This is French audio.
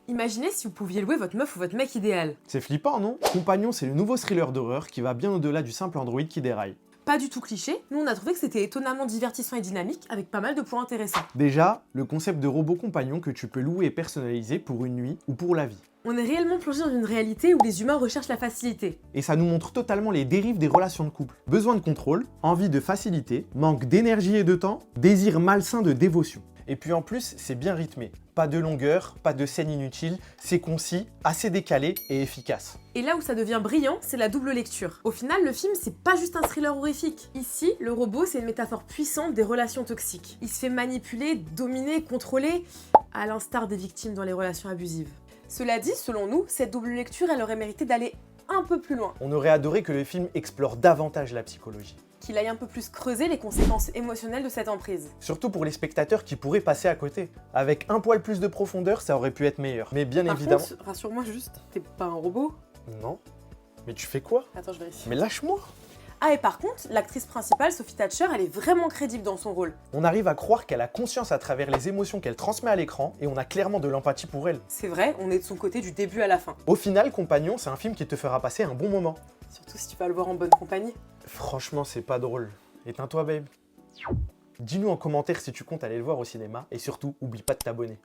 Imaginez si vous pouviez louer votre meuf ou votre mec idéal. C'est flippant, non? Compagnon, c'est le nouveau thriller d'horreur qui va bien au-delà du simple androïde qui déraille. Pas du tout cliché, nous on a trouvé que c'était étonnamment divertissant et dynamique, avec pas mal de points intéressants. Déjà, le concept de robot compagnon que tu peux louer et personnaliser pour une nuit ou pour la vie. On est réellement plongé dans une réalité où les humains recherchent la facilité. Et ça nous montre totalement les dérives des relations de couple. Besoin de contrôle, envie de facilité, manque d'énergie et de temps, désir malsain de dévotion. Et puis en plus, c'est bien rythmé. Pas de longueur, pas de scène inutile, c'est concis, assez décalé et efficace. Et là où ça devient brillant, c'est la double lecture. Au final, le film, c'est pas juste un thriller horrifique. Ici, le robot, c'est une métaphore puissante des relations toxiques. Il se fait manipuler, dominer, contrôler, à l'instar des victimes dans les relations abusives. Cela dit, selon nous, cette double lecture, elle aurait mérité d'aller un peu plus loin. On aurait adoré que le film explore davantage la psychologie. Qu'il aille un peu plus creuser les conséquences émotionnelles de cette emprise. Surtout pour les spectateurs qui pourraient passer à côté. Avec un poil plus de profondeur, ça aurait pu être meilleur. Mais bien évidemment... Par contre, rassure-moi juste, t'es pas un robot? Non. Mais tu fais quoi? Attends, je vérifie. Mais lâche-moi! Ah, et par contre, l'actrice principale, Sophie Thatcher, elle est vraiment crédible dans son rôle. On arrive à croire qu'elle a conscience à travers les émotions qu'elle transmet à l'écran et on a clairement de l'empathie pour elle. C'est vrai, on est de son côté du début à la fin. Au final, Compagnon, c'est un film qui te fera passer un bon moment. Surtout si tu vas le voir en bonne compagnie. Franchement, c'est pas drôle. Éteins-toi, babe. Dis-nous en commentaire si tu comptes aller le voir au cinéma et surtout, oublie pas de t'abonner.